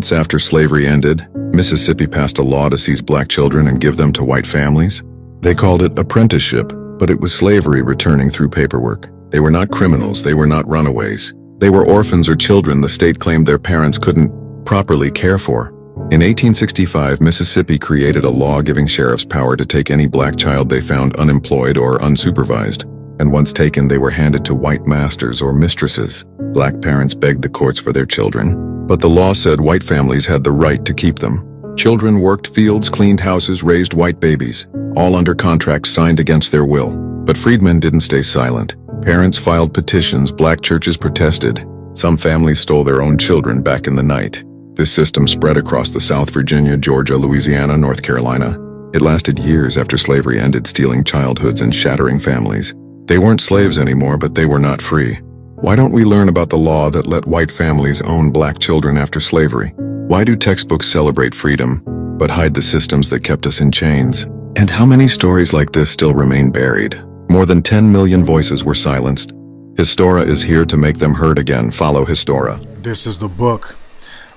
Months after slavery ended, Mississippi passed a law to seize black children and give them to white families. They called it apprenticeship, but it was slavery returning through paperwork. They were not criminals, they were not runaways. They were orphans or children the state claimed their parents couldn't properly care for. In 1865, Mississippi created a law giving sheriffs power to take any black child they found unemployed or unsupervised, and once taken they were handed to white masters or mistresses. Black parents begged the courts for their children, but the law said white families had the right to keep them. Children worked fields, cleaned houses, raised white babies, all under contracts signed against their will. But freedmen didn't stay silent. Parents filed petitions, black churches protested. Some families stole their own children back in the night. This system spread across the South, Virginia, Georgia, Louisiana, North Carolina. It lasted years after slavery ended, stealing childhoods and shattering families. They weren't slaves anymore, but they were not free. Why don't we learn about the law that let white families own black children after slavery? Why do textbooks celebrate freedom, but hide the systems that kept us in chains? And how many stories like this still remain buried? More than 10 million voices were silenced. Histora is here to make them heard again. Follow Histora. This is the book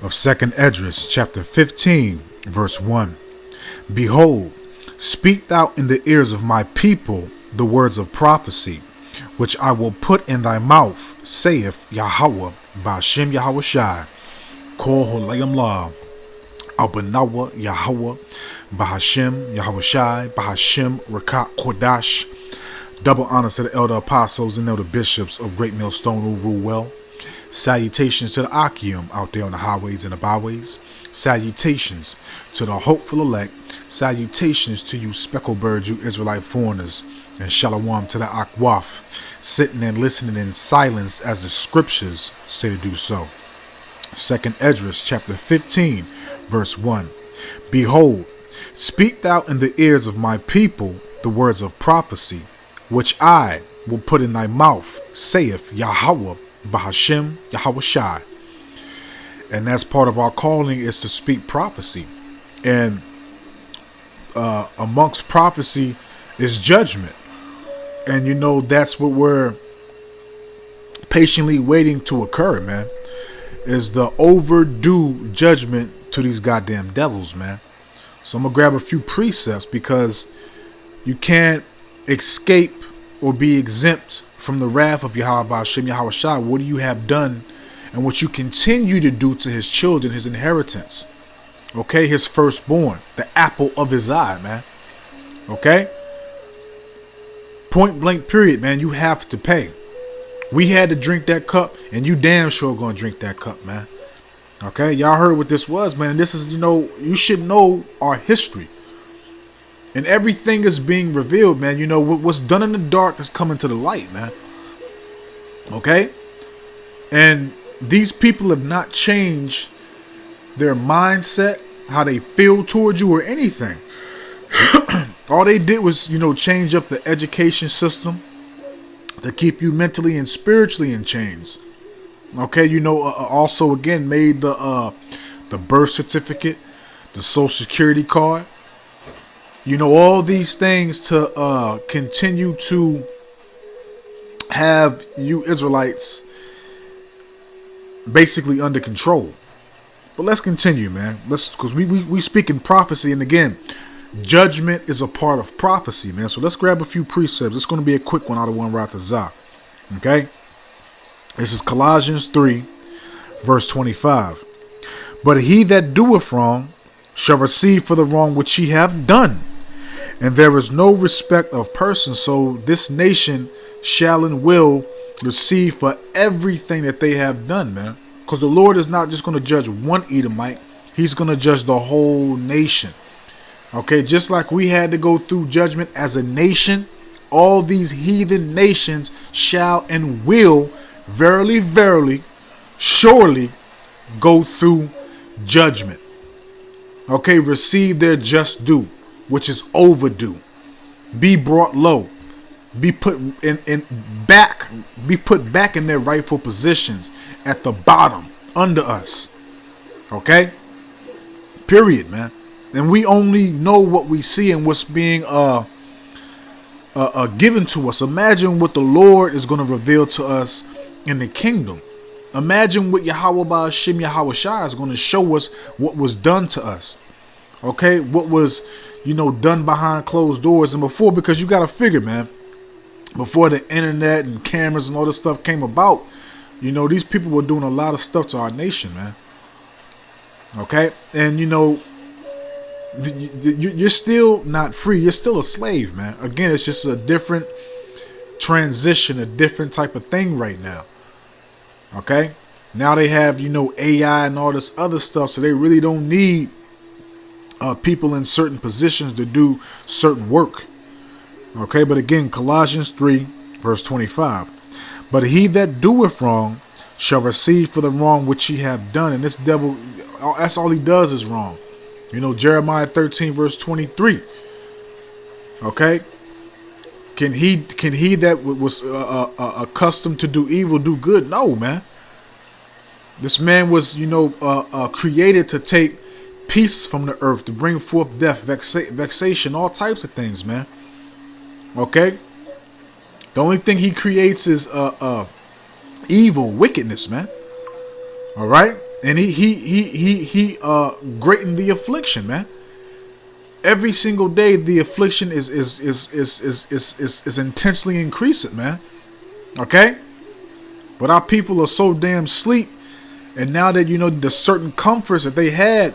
of 2nd Esdras, chapter 15, verse 1. Behold, speak thou in the ears of my people the words of prophecy, which I will put in thy mouth, saith Yahweh, Ba'ashem Yahweh Shai, Kol Holayim La, Abanawa Yahweh, Ba'ashem Yahweh Shai, Ba'ashem Rakat Kodash. Double honors to the elder apostles and elder bishops of Great Millstone who rule well. Salutations to the Akim out there on the highways and the byways. Salutations to the hopeful elect. Salutations to you speckled birds, you Israelite foreigners. And shalom to the Akwaf, sitting and listening in silence as the scriptures say to do so. 2nd Esdras chapter 15, verse 1. Behold, speak thou in the ears of my people the words of prophecy, which I will put in thy mouth, saith Yahweh, Ba'ashem Yahweh Shai. And that's part of our calling, is to speak prophecy. And amongst prophecy is judgment. And you know, that's what we're patiently waiting to occur, man. Is the overdue judgment to these goddamn devils, man. So I'm gonna grab a few precepts, because you can't escape or be exempt from the wrath of Yahweh Ba'ashem Yahweh Shai. What you have done and what you continue to do to his children, his inheritance. Okay, his firstborn, the apple of his eye, man. Okay? Point blank period, man. You have to pay. We had to drink that cup, and you damn sure gonna drink that cup, man. Okay, y'all heard what this was, man. This is, you know, you should know our history. And everything is being revealed, man. You know, what's done in the dark is coming to the light, man. Okay? And these people have not changed their mindset, how they feel towards you, or anything. All they did was, you know, change up the education system to keep you mentally and spiritually in chains. Okay, you know, also again made the birth certificate, the social security card. You know, all these things to continue to have you Israelites basically under control. But let's continue, man. Because we speak in prophecy, and again, judgment is a part of prophecy, man. So let's grab a few precepts. It's going to be a quick one out of one Ratazah. Okay? This is Colossians 3, verse 25. But he that doeth wrong shall receive for the wrong which he hath done. And there is no respect of persons. So this nation shall and will receive for everything that they have done, man. Because the Lord is not just going to judge one Edomite. He's going to judge the whole nation. Okay, just like we had to go through judgment as a nation, all these heathen nations shall and will verily, verily, surely go through judgment. Okay, receive their just due, which is overdue. Be brought low. Be put back in their rightful positions at the bottom, under us. Okay? Period, man. And we only know what we see and what's being given to us. Imagine what the Lord is going to reveal to us in the kingdom. Imagine what Yahweh Ba'ashim Yahweh Shai is going to show us what was done to us. Okay, what was, done behind closed doors and before, because you got to figure, man, before the internet and cameras and all this stuff came about, these people were doing a lot of stuff to our nation, man. Okay, and you're still not free. You're still a slave, man. Again, it's just a different transition, a different type of thing right now. Okay, now they have AI and all this other stuff, so they really don't need people in certain positions to do certain work. Okay, but again, Colossians 3 verse 25, but he that doeth wrong shall receive for the wrong which he have done. And this devil, that's all he does is wrong. Jeremiah 13 verse 23. Okay, can he that was accustomed to do evil do good? No, man. This man was created to take peace from the earth, to bring forth death, vexation, all types of things, man. Okay, the only thing he creates is evil, wickedness, man. All right, and he greatened the affliction, man. Every single day, the affliction is intensely increasing, man. Okay, but our people are so damn sleep, and now that the certain comforts that they had,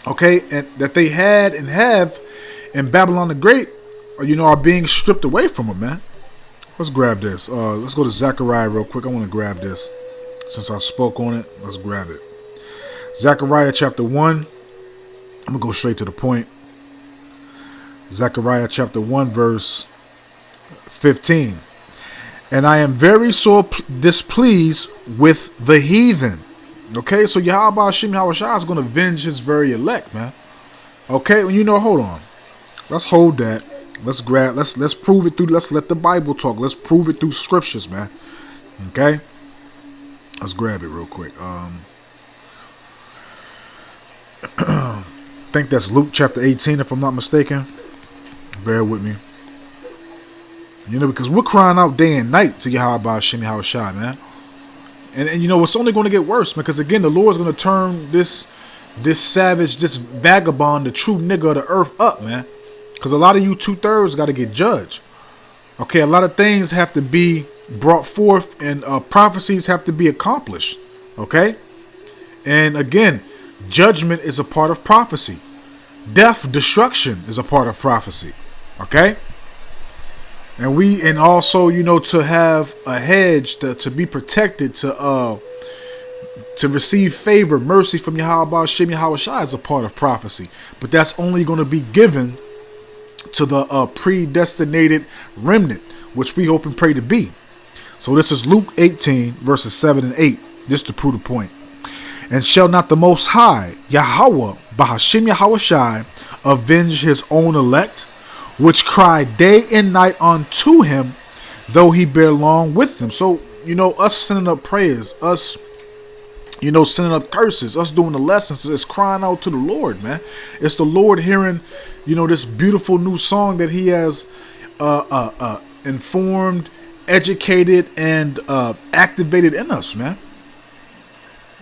okay, and that they had and have in Babylon the Great, are being stripped away from them, man. Let's grab this. Let's go to Zechariah real quick. I want to grab this. Since I spoke on it, let's grab it. Zechariah chapter 1. I'm going to go straight to the point. Zechariah chapter 1 verse 15. And I am very sore displeased with the heathen. Okay, so Yahweh Hashem Yahweh Shai is going to avenge his very elect, man. Okay, hold on. Let's hold that. Let's prove it through. Let's let the Bible talk. Let's prove it through scriptures, man. Okay, let's grab it real quick. I think that's Luke chapter 18, if I'm not mistaken. Bear with me. Because we're crying out day and night to Yahweh Hashem Yahweh Shai, man. And it's only going to get worse, because again, the Lord's going to turn this savage, this vagabond, the true nigga of the earth up, man. Because a lot of you 2/3 got to get judged. Okay, a lot of things have to be brought forth, and prophecies have to be accomplished. Okay, and again, judgment is a part of prophecy. Death, destruction is a part of prophecy. Okay, and also to have a hedge to be protected, to receive favor, mercy from Yahweh Hashem Yahweh Shai is a part of prophecy. But that's only going to be given to the predestinated remnant, which we hope and pray to be. So this is Luke 18 verses 7 and 8, just to prove the point. And shall not the Most High Yahweh Bahashim Yahweh Shai avenge his own elect, which cry day and night unto him, though he bear long with them? So us sending up prayers, us sending up curses, us doing the lessons, is crying out to the Lord, man. It's the Lord hearing, this beautiful new song that he has informed, educated, and activated in us, man.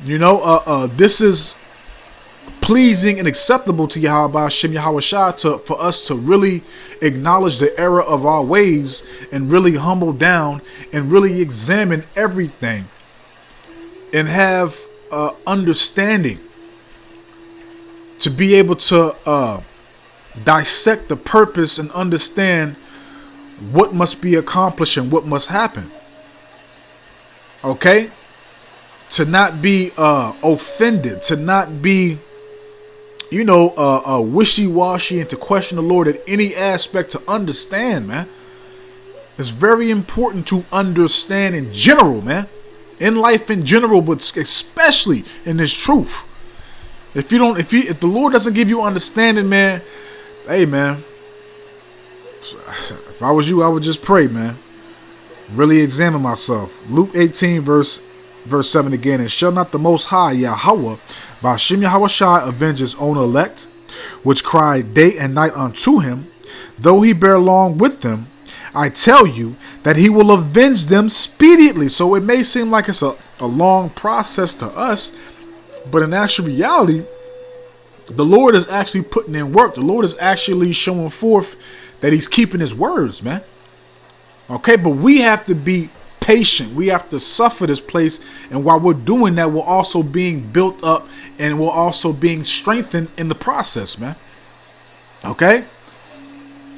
This is pleasing and acceptable to Yahweh Hashem Yahweh Shai for us to really acknowledge the error of our ways and really humble down and really examine everything and have understanding to be able to dissect the purpose and understand what must be accomplished and what must happen. Okay, to not be offended, to not be wishy-washy, and to question the Lord at any aspect. To understand, man, it's very important to understand in general, man, in life in general, but especially in this truth. If the Lord doesn't give you understanding, man, hey, man, if I was you, I would just pray, man. Really examine myself. Luke 18 verse 7 again. And shall not the Most High Yahweh Bahashim Yahweh Shai avenge his own elect, which cry day and night unto him, though he bear long with them? I tell you that he will avenge them speedily. So it may seem like it's a long process to us, but in actual reality, the Lord is actually putting in work. The Lord is actually showing forth that he's keeping his words, man. Okay, but we have to be patient. We have to suffer this place. And while we're doing that, we're also being built up and we're also being strengthened in the process, man. Okay?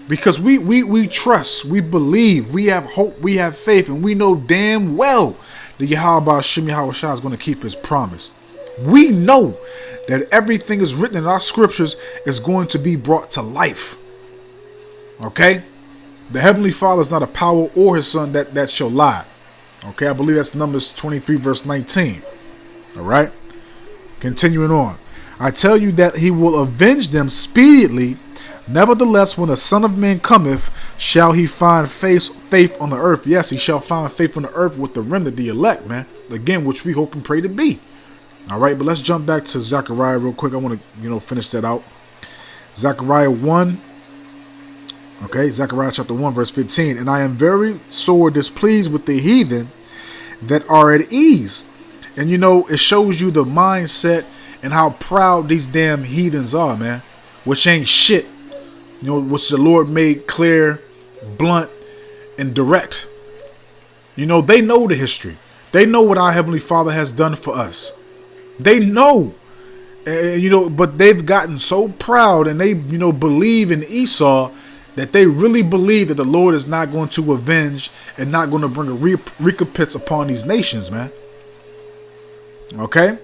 Because we trust, we believe, we have hope, we have faith, and we know damn well that Yahweh Shem Yahweh Shai is going to keep his promise. We know that everything is written in our scriptures is going to be brought to life. Okay? The Heavenly Father is not a power or his son that shall lie. Okay, I believe that's Numbers 23 verse 19. All right? Continuing on. I tell you that he will avenge them speedily. Nevertheless, when the Son of Man cometh, shall he find faith on the earth? Yes, he shall find faith on the earth with the remnant, the elect, man. Again, which we hope and pray to be. All right, but let's jump back to Zechariah real quick. I want to, finish that out. Zechariah 1. Okay, Zechariah chapter 1, verse 15. And I am very sore displeased with the heathen that are at ease. And it shows you the mindset and how proud these damn heathens are, man. Which ain't shit. Which the Lord made clear, blunt, and direct. They know the history. They know what our Heavenly Father has done for us. They know. But they've gotten so proud and they, believe in Esau that they really believe that the Lord is not going to avenge and not going to bring a recompense upon these nations, man. Okay?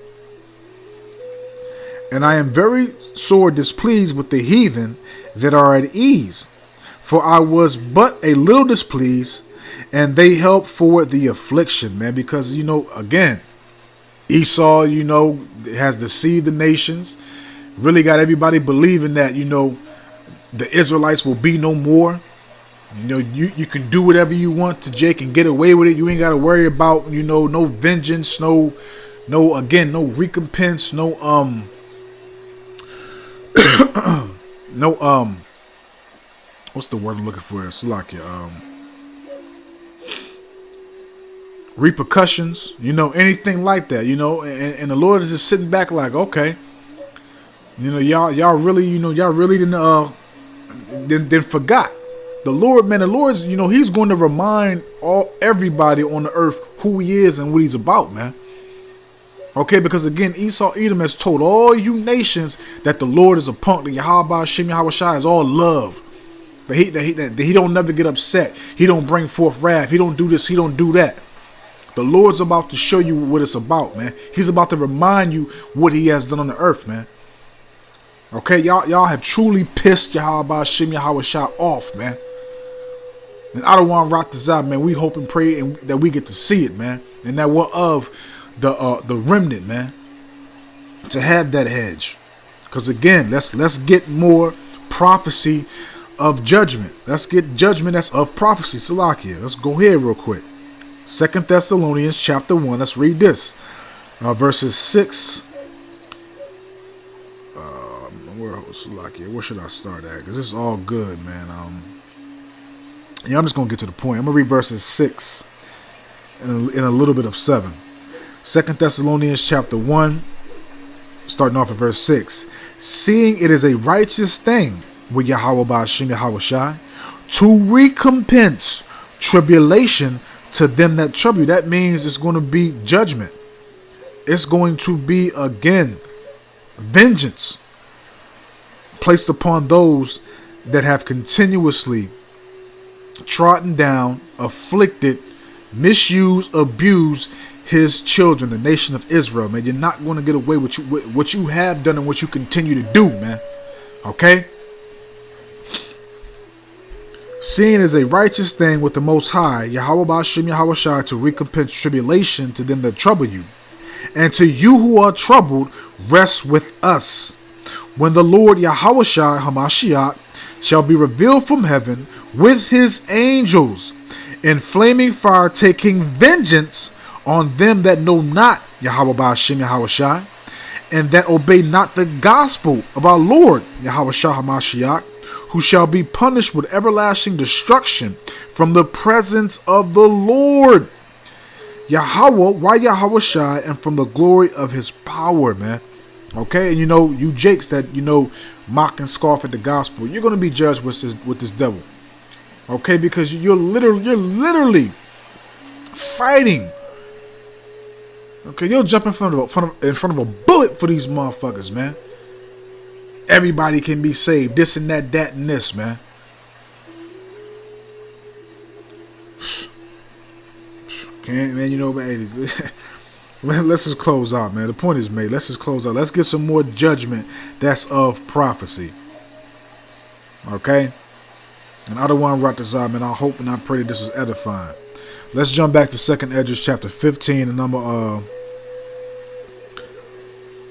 And I am very sore displeased with the heathen that are at ease, for I was but a little displeased, and they help forward the affliction, man. Because, again, Esau, has deceived the nations, really got everybody believing that, the Israelites will be no more. You can do whatever you want to Jake and get away with it. You ain't got to worry about, no vengeance, no recompense, no what's the word I'm looking for? Salakia. Repercussions, anything like that, and the Lord is just sitting back like, okay, y'all really didn't forgot. The Lord, man, the Lord's, he's going to remind everybody on the earth who he is and what he's about, man. Okay, because again, Esau Edom has told all you nations that the Lord is a punk, that Yahweh Shem Yahweh Shai is all love. That he don't never get upset. He don't bring forth wrath. He don't do this. He don't do that. The Lord's about to show you what it's about, man. He's about to remind you what he has done on the earth, man. Okay, y'all have truly pissed Yahweh Shem Yahweh Shai off, man. And I don't want to rock this out, man. We hope and pray that we get to see it, man. And that we're of the remnant, man, to have that hedge. Because again, let's get more prophecy of judgment. Let's get judgment that's of prophecy. Salakia. Let's go here real quick. 2 Thessalonians chapter 1. Let's read this. Verses 6. Where should I start at? Because this is all good, man. I'm just going to get to the point. I'm going to read verses 6 and a little bit of 7. 2 Thessalonians chapter 1, starting off at verse 6. Seeing it is a righteous thing with Yahweh Ba'ashem Yahweh Shai to recompense tribulation to them that trouble you. That means it's going to be judgment. It's going to be, again, vengeance placed upon those that have continuously trodden down, afflicted, misused, abused his children, the nation of Israel, man. You're not going to get away with what you have done and what you continue to do, man. Okay? Seeing is a righteous thing with the Most High, Yahweh Ba'ashem Yahweh Shai, to recompense tribulation to them that trouble you. And to you who are troubled, rest with us. When the Lord Yahweh Shai HaMashiach shall be revealed from heaven with his angels in flaming fire, taking vengeance on them that know not Yahweh Ba'ashem Yahweh Shai, and that obey not the gospel of our Lord Yahweh Shai HaMashiach, who shall be punished with everlasting destruction from the presence of the Lord. Yahweh, why Yahweh Shai, and from the glory of his power, man. Okay, and you jakes that, mock and scoff at the gospel, you're going to be judged with this devil. Okay, because you're literally fighting. Okay, you'll jump in front of a bullet for these motherfuckers, man. Everybody can be saved. This and that, that and this, man. Okay, man, let's just close out, man. The point is made. Let's just close out. Let's get some more judgment that's of prophecy. Okay? And I don't want to wrap this out, man. I hope and I pray that this was edifying. Let's jump back to 2nd Esdras chapter 15 and number,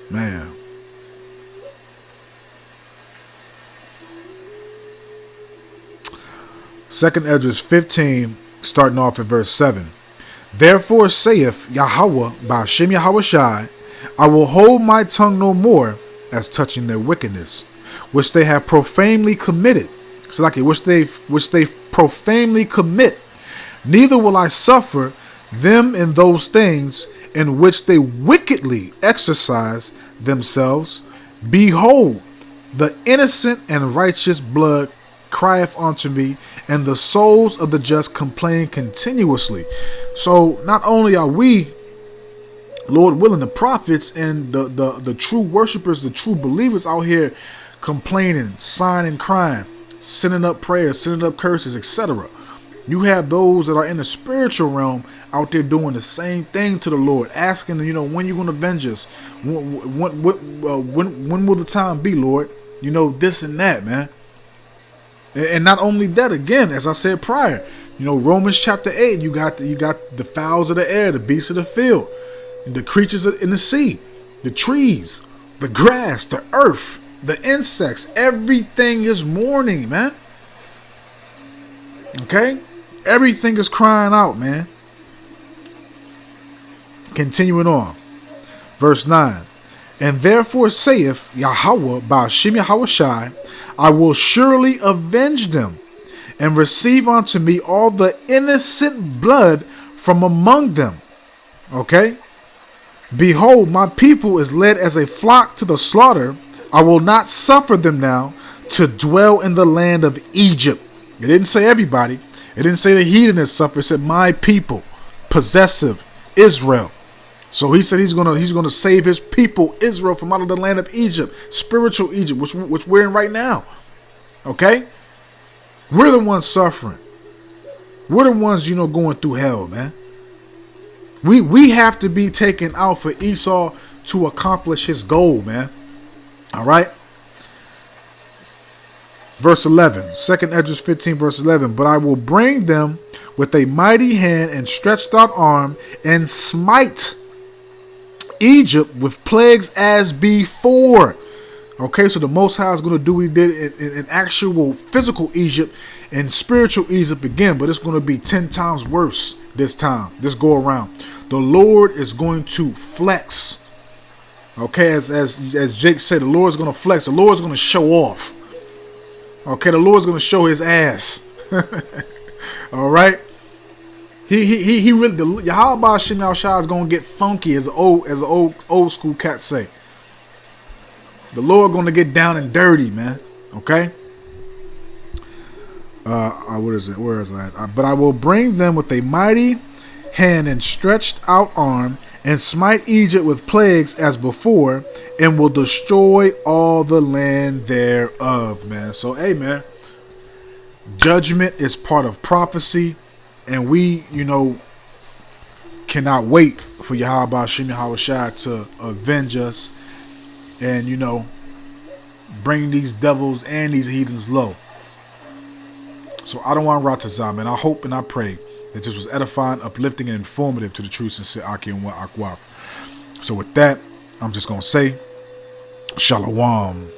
man. Second Esdras 15, starting off at verse 7. Therefore saith Yahweh by Hashem Yahweh Shai, I will hold my tongue no more as touching their wickedness, which they have profanely committed. So like which they profanely commit. Neither will I suffer them in those things in which they wickedly exercise themselves. Behold, the innocent and righteous blood crieth unto me, and the souls of the just complain continuously. So not only are we, Lord willing, the prophets and the true worshipers, the true believers out here complaining, sighing, crying, sending up prayers, sending up curses, etc. You have those that are in the spiritual realm out there doing the same thing to the Lord, asking, when you going to avenge us? When will the time be, Lord? This and that, man. And not only that, again, as I said prior, Romans chapter 8, you got the fowls of the air, the beasts of the field, and the creatures in the sea, the trees, the grass, the earth, the insects. Everything is mourning, man. Okay? Everything is crying out, man. Continuing on. Verse 9. And therefore saith Yahweh by Hashem Yahweh Shai, I will surely avenge them, and receive unto me all the innocent blood from among them. Okay? Behold, my people is led as a flock to the slaughter. I will not suffer them now to dwell in the land of Egypt. It didn't say everybody. It didn't say the heathen is suffering. It said my people, possessive Israel. So he said he's gonna save his people Israel from out of the land of Egypt, spiritual Egypt, which we're in right now. Okay, we're the ones suffering. We're the ones going through hell, man. We have to be taken out for Esau to accomplish his goal, man. All right. Verse 11, 2nd Esdras 15, verse 11. But I will bring them with a mighty hand and stretched out arm and smite Egypt with plagues as before. Okay, so the Most High is going to do what he did in actual physical Egypt and spiritual Egypt again, but it's going to be 10 times worse this time, this go around. The Lord is going to flex. Okay, as Jake said, the Lord is going to flex. The Lord is going to show off. Okay, the Lord is going to show his ass. All right. He really, Yahweh Hashem Yahushua is gonna get funky, as old school cats say. The Lord gonna get down and dirty, man. Okay. What is it? Where is that? But I will bring them with a mighty hand and stretched out arm, and smite Egypt with plagues as before, and will destroy all the land thereof, man. So, hey, man, judgment is part of prophecy. And we, cannot wait for Yahweh Hashem Yahweh Shai to avenge us and, bring these devils and these heathens low. So I don't want to rot this out, man. I hope and I pray that this was edifying, uplifting, and informative to the true, sincere Aki and Akwaf. So with that, I'm just going to say, Shalom.